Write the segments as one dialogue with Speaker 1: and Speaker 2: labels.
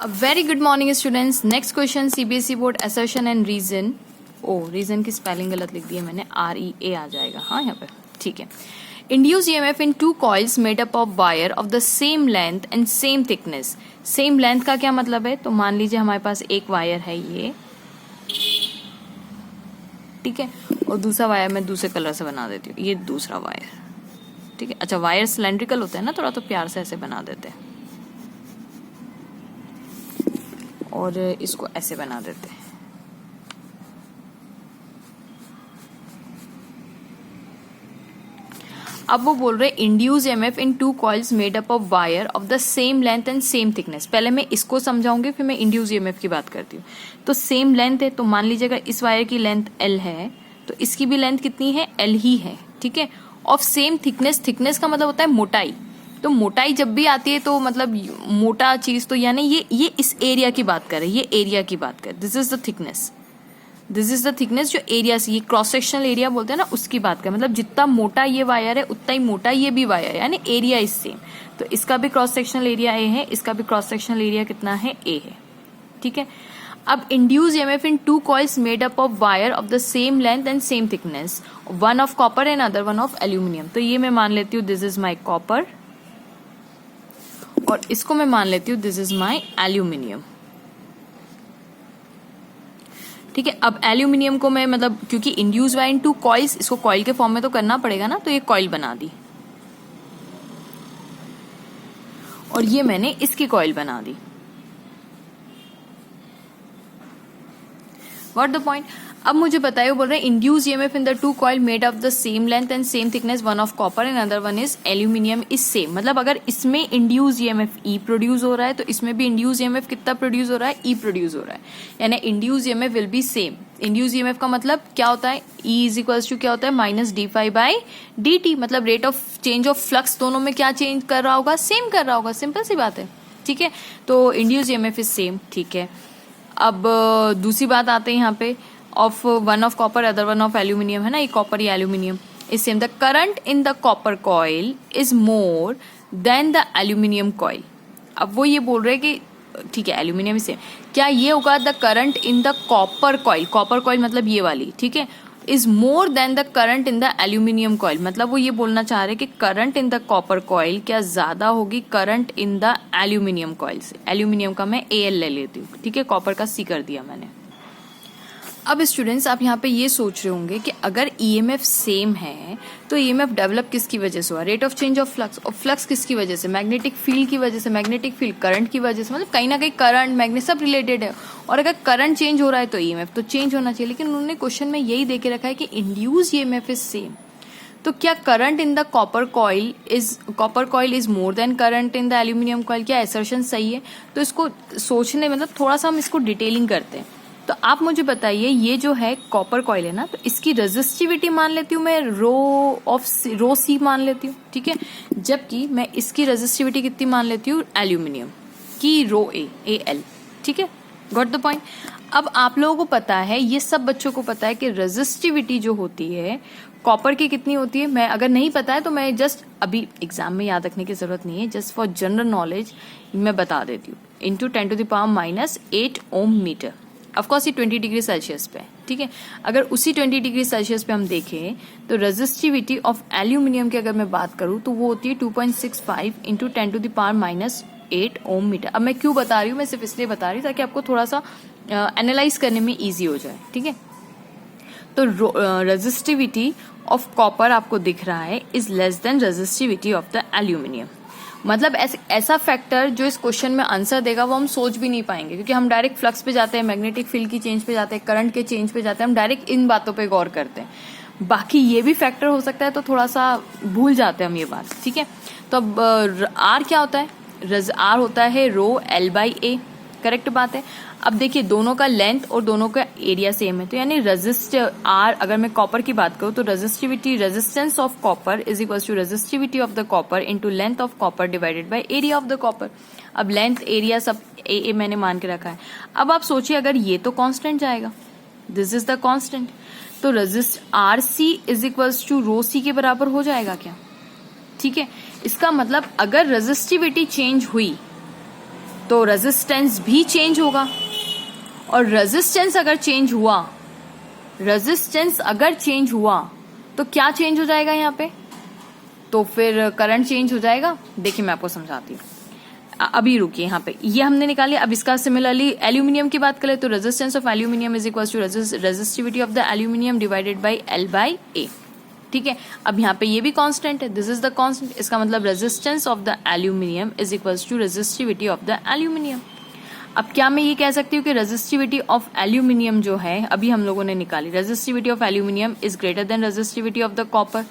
Speaker 1: Very good morning students. Next question CBSE board assertion and reason. Reason की spelling गलत लिख दी है मैंने, REA आ जाएगा। हाँ, यहाँ पे ठीक है। Induce EMF in 2 coils made up of wire of the same length and same thickness. Same length का क्या मतलब है? तो मान लीजिए हमारे पास एक वायर है ये, ठीक है, और दूसरा वायर मैं दूसरे कलर से बना देती हूँ, ये दूसरा वायर, ठीक है। अच्छा, वायर सिलेंड्रिकल होता है ना थोड़ा, तो प्यार से ऐसे बना देते हैं और इसको ऐसे बना देते हैं। अब वो बोल रहे induce EMF in 2 coils made up of wire of the same length and same thickness. पहले मैं इसको समझाऊंगी, फिर मैं इंड्यूस EMF की बात करती हूँ। तो सेम लेंथ है, तो मान लीजिए अगर इस वायर की लेंथ L है तो इसकी भी लेंथ कितनी है? L ही है, ठीक है। ऑफ सेम थिकनेस, थिकनेस का मतलब होता है मोटाई। तो मोटाई जब भी आती है तो मतलब मोटा चीज, तो यानी ये इस एरिया की बात कर रहे हैं, ये एरिया की बात कर, this is the thickness, this is the thickness जो एरिया से, ये क्रॉस सेक्शनल एरिया बोलते हैं ना, उसकी बात कर। मतलब जितना मोटा ये वायर है उतना ही मोटा ये भी वायर है, यानी एरिया इज सेम। तो इसका भी क्रॉस सेक्शनल एरिया A है, इसका भी क्रॉस सेक्शनल एरिया कितना है? A है, ठीक है। अब induce EMF in 2 coils made up of wire of the same length and same thickness, one of copper and other one of aluminium. तो ये मैं मान लेती हूँ दिस इज माई कॉपर, और इसको मैं मान लेती हूँ दिस इज माई एल्यूमिनियम, ठीक है। अब एल्यूमिनियम को मैं मतलब क्योंकि इंड्यूस वायर इन 2 कॉइल्स, इसको कॉइल के फॉर्म में तो करना पड़ेगा ना, तो ये कॉइल बना दी और ये मैंने इसकी कॉइल बना दी। What the point? अब मुझे बताइए, वो बोल रहे हैं induce EMF in the 2 coil made of the same length and same thickness, one of copper and other one is aluminium is same. मतलब अगर इसमें इंड्यूस EMF E प्रोड्यूस हो रहा है तो इसमें भी इंड्यूस EMF कितना प्रोड्यूस हो रहा है? E प्रोड्यूस हो रहा है, यानी induce EMF will be same. Induce EMF का मतलब क्या होता है? E इज इक्वल्स टू क्या होता है? Minus d∅/dt। मतलब rate of change of flux दोनों में क्या चेंज कर रहा होगा? सेम कर रहा होगा, सिंपल सी बात है, ठीक है। तो इंड्यूस EMF इज सेम, ठीक है। अब दूसरी बात आते हैं यहाँ पे, of one of copper other one of aluminium, है ना, ये कॉपर या aluminium is same. The current in the copper coil is more then the aluminium coil. अब वो ये बोल रहे हैं कि ठीक है, एल्यूमिनियम इज सेम, क्या ये होगा the current in the copper coil, copper coil मतलब ये वाली, ठीक है, is more then the current in the aluminium coil. मतलब वो ये बोलना चाह रहे हैं कि current in the copper coil क्या ज्यादा होगी current in the aluminium coil से। एल्यूमिनियम का मैं AL ले लेती हूँ, ठीक है, कॉपर का C कर दिया मैंने। अब स्टूडेंट्स आप यहाँ पे ये सोच रहे होंगे कि अगर EMF सेम है तो EMF डेवलप किसकी वजह से हुआ? Rate of change of flux, और फ्लक्स किसकी वजह से? मैग्नेटिक फील्ड की वजह से, मैग्नेटिक फील्ड करंट की वजह से। मतलब कहीं ना कहीं करंट मैग्नेट सब रिलेटेड है, और अगर करंट चेंज हो रहा है तो EMF तो चेंज होना चाहिए। लेकिन उन्होंने क्वेश्चन में यही दे के रखा है कि इंड्यूस EMF इज सेम, तो क्या current in the copper coil is more then current in the aluminium coil? क्या असर्शन सही है? तो इसको सोचने, मतलब थोड़ा सा हम इसको डिटेलिंग करते हैं। तो आप मुझे बताइए, ये जो है कॉपर कॉइल है ना, तो इसकी रेजिस्टिविटी मान लेती हूँ मैं रो C मान लेती हूँ, ठीक है। जबकि मैं इसकी रेजिस्टिविटी कितनी मान लेती हूँ? एल्यूमिनियम की रो AL, ठीक है। Got the point? अब आप लोगों को पता है, ये सब बच्चों को पता है कि रेजिस्टिविटी जो होती है कॉपर की कितनी होती है। मैं अगर नहीं पता है तो मैं जस्ट अभी एग्जाम में याद रखने की जरूरत नहीं है, जस्ट फॉर जनरल नॉलेज मैं बता देती हूँ। इंटू 10⁻⁻8 ओम मीटर। ऑफकोर्स ये 20 डिग्री सेल्सियस पे, ठीक है। अगर उसी 20 डिग्री सेल्सियस पे हम देखें तो रेजिस्टिविटी ऑफ एल्यूमिनियम की अगर मैं बात करूं तो वो होती है 2.65 इंटू 10⁻⁸ ओम मीटर। अब मैं क्यों बता रही हूँ? मैं सिर्फ इसलिए बता रही हूँ ताकि आपको थोड़ा सा एनालाइज करने में ईजी हो जाए, ठीक है। तो रेजिस्टिविटी ऑफ कॉपर आपको दिख रहा है is less than resistivity of the aluminium. मतलब ऐसा फैक्टर जो इस क्वेश्चन में आंसर देगा वो हम सोच भी नहीं पाएंगे, क्योंकि हम डायरेक्ट फ्लक्स पे जाते हैं, मैग्नेटिक फील्ड की चेंज पे जाते हैं, करंट के चेंज पे जाते हैं, हम डायरेक्ट इन बातों पे गौर करते हैं। बाकी ये भी फैक्टर हो सकता है तो थोड़ा सा भूल जाते हैं हम ये बात, ठीक है। तो अब R क्या होता है? R होता है रो L/A, करेक्ट बात है। अब देखिए दोनों का लेंथ और दोनों का एरिया सेम है, तो यानी R, अगर मैं कॉपर की बात करूं तो resistance of copper is equal to resistivity of the copper into length of copper divided by area of the copper. अब लेंथ एरिया सब A मैंने मान के रखा है। अब आप सोचिए अगर ये तो कांस्टेंट जाएगा, दिस इज द कांस्टेंट, तो RC is equal to rho C के बराबर हो जाएगा क्या? ठीक है, इसका मतलब अगर रेजिस्टिविटी चेंज हुई तो रेजिस्टेंस भी चेंज होगा, और रेजिस्टेंस अगर चेंज हुआ तो क्या चेंज हो जाएगा यहाँ पे, तो फिर करंट चेंज हो जाएगा। देखिए मैं आपको समझाती हूँ, अभी रुकिए यहाँ पे, ये हमने निकाली। अब इसका सिमिलरली एल्यूमिनियम की बात करें तो resistance of aluminium is equal to resistivity of the aluminium divided by L by A। ठीक है, अब यहाँ पे ये भी कांस्टेंट है, दिस इज द कांस्टेंट, इसका मतलब resistance of the aluminium is equal to resistivity of the aluminium. अब क्या मैं ये कह सकती हूँ कि रेजिस्टिविटी ऑफ एल्यूमिनियम जो है अभी हम लोगों ने निकाली, resistivity of aluminium is greater than resistivity of the copper.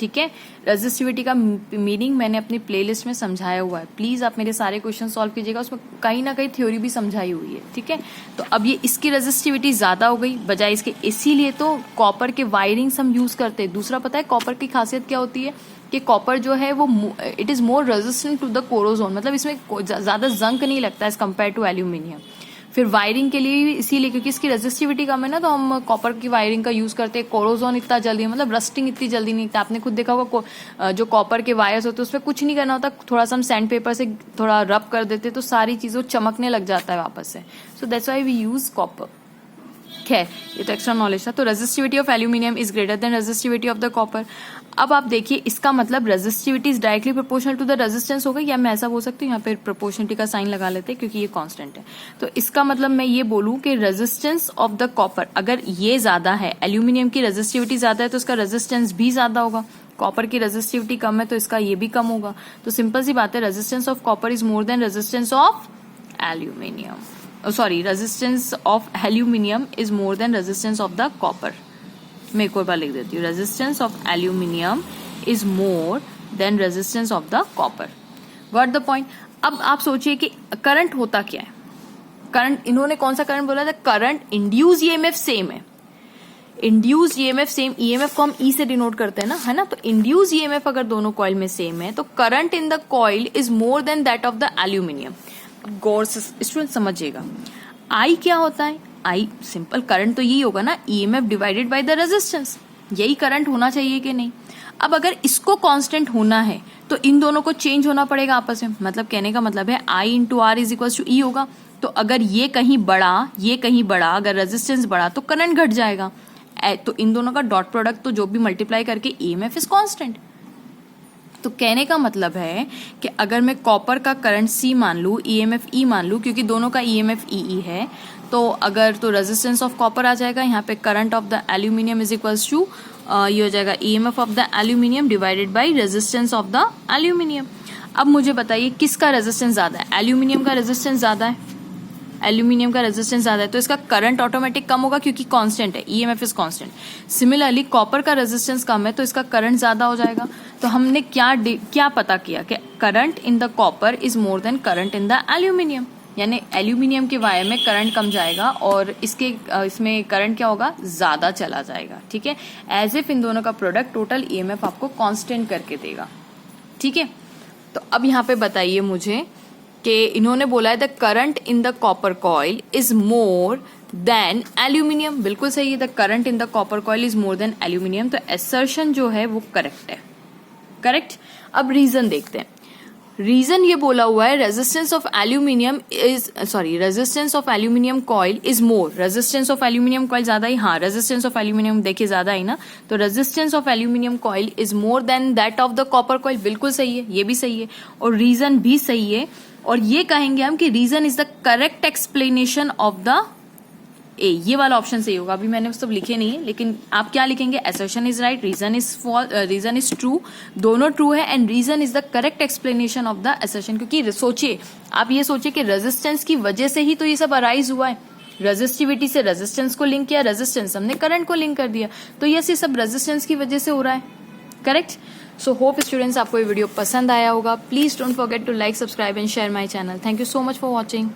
Speaker 1: ठीक है, रेजिस्टिविटी का मीनिंग मैंने अपनी प्लेलिस्ट में समझाया हुआ है, प्लीज आप मेरे सारे क्वेश्चन सॉल्व कीजिएगा, उसमें कहीं ना कहीं थ्योरी भी समझाई हुई है। ठीक है, तो अब ये इसकी रेजिस्टिविटी ज्यादा हो गई बजाय इसके, इसीलिए तो कॉपर के वायरिंग्स हम यूज करते हैं। दूसरा पता है कॉपर की खासियत क्या होती है कि कॉपर जो है वो it is more resistant to the corrosion, मतलब इसमें ज्यादा जंक नहीं लगता एज कम्पेयर टू एल्यूमिनियम। फिर वायरिंग के लिए इसीलिए क्योंकि इसकी रेजिस्टिविटी कम है ना, तो हम कॉपर की वायरिंग का यूज करते हैं। कोरोजोन इतना जल्दी, मतलब रस्टिंग इतनी जल्दी नहीं होता। आपने खुद देखा होगा जो कॉपर के वायर्स होते हैं उसमें कुछ नहीं करना होता, थोड़ा सा हम सैंड पेपर से थोड़ा रब कर देते तो सारी चीजों चमकने लग जाता है वापस से। So that's why we use copper. खैर ये तो एक्स्ट्रा नॉलेज था। तो resistivity of aluminium is greater than resistivity of the copper. अब आप देखिए इसका मतलब resistivity is directly proportional to the resistance हो गई, या मैं ऐसा बोल सकती हूँ, यहाँ पे प्रोपोर्शनलिटी का साइन लगा लेते हैं क्योंकि ये कांस्टेंट है। तो इसका मतलब मैं ये बोलूँ कि रेजिस्टेंस ऑफ द कॉपर अगर ये ज्यादा है, एल्यूमिनियम की रेजिस्टिविटी ज्यादा है तो इसका रेजिस्टेंस भी ज्यादा होगा। कॉपर की रेजिस्टिविटी कम है तो इसका ये भी कम होगा। तो सिंपल सी बात है, resistance of copper is more then resistance of aluminium. Resistance of aluminium is more then resistance of the copper. मैं एक और बार लिख देती हूँ, resistance of aluminium is more then resistance of the copper. Got the point. अब आप सोचिए कि करंट होता क्या है। करंट, इन्होंने कौन सा करंट बोला था, करंट इंड्यूस ईएमएफ सेम है। इंड्यूस ईएमएफ सेम, ईएमएफ को हम ई से डिनोट करते हैं ना, है ना। तो इंड्यूस ईएमएफ अगर दोनों कॉइल में सेम है तो current in the coil is more than that of the aluminium. गौर से स्टूडेंट समझिएगा, आई क्या होता है, आई सिंपल करंट तो यही होगा ना, EMF divided by the resistance, यही करंट होना चाहिए कि नहीं। अब अगर इसको कांस्टेंट होना है तो इन दोनों को चेंज होना पड़ेगा आपस में, मतलब कहने का मतलब है I into R is equal to E होगा। तो अगर ये कहीं बड़ा अगर रेजिस्टेंस बढ़ा तो करंट घट जाएगा। तो इन दोनों का डॉट प्रोडक्ट तो जो भी मल्टीप्लाई करके ईएमएफ इज कांस्टेंट। तो कहने का मतलब है कि अगर मैं कॉपर का करंट C मान लूँ, ईएमएफ E मान लूँ, क्योंकि दोनों का ईएमएफ EE है, तो अगर तो रेजिस्टेंस ऑफ कॉपर आ जाएगा, यहाँ पे current of the aluminium is equals to ये हो जाएगा EMF of the aluminium divided by resistance of the aluminium. अब मुझे बताइए किसका रेजिस्टेंस ज्यादा है, एल्यूमिनियम का रेजिस्टेंस ज्यादा है, एल्यूमिनियम का रेजिस्टेंस ज्यादा है तो इसका करंट ऑटोमेटिक कम होगा क्योंकि कांस्टेंट है, EMF is constant. Similarly copper का रेजिस्टेंस कम है तो इसका करंट ज्यादा हो जाएगा। तो हमने क्या पता किया कि current in the copper is more then current in the aluminium, यानी एल्यूमिनियम के वायर में करंट कम जाएगा और इसमें करंट क्या होगा, ज्यादा चला जाएगा। ठीक है, एज इफ इन दोनों का प्रोडक्ट टोटल ईएमएफ आपको कांस्टेंट करके देगा। ठीक है, तो अब यहाँ पे बताइए मुझे कि इन्होंने बोला है the current in the copper coil is more then aluminium. बिल्कुल सही है, the current in the copper coil is more then aluminium. तो असर्शन जो है वो करेक्ट है, करेक्ट। अब रीजन देखते हैं। रीजन ये बोला हुआ है resistance of aluminium coil is more, resistance of aluminium coil ज्यादा ही, हाँ रेजिस्टेंस ऑफ एल्यूमिनियम देखिए ज्यादा ही ना, तो resistance of aluminium coil is more than that of the copper coil. बिल्कुल सही है, ये भी सही है और रीजन भी सही है। और ये कहेंगे हम कि reason is the correct explanation of the A, ये वाला ऑप्शन सही होगा। अभी मैंने सब लिखे नहीं है, लेकिन आप क्या लिखेंगे, assertion is right, reason is true, दोनों ट्रू है and reason is the correct explanation of the assertion. क्योंकि सोचिए, आप ये सोचिए कि रेजिस्टेंस की वजह से ही तो ये सब अराइज हुआ है। रेजिस्टिविटी से रेजिस्टेंस को लिंक किया, रेजिस्टेंस हमने करंट को लिंक कर दिया, तो ये सब रेजिस्टेंस की वजह से हो रहा है, करेक्ट। सो होप स्टूडेंट्स आपको ये वीडियो पसंद आया होगा। Please don't forget to like, subscribe and share my channel. Thank you so much for watching.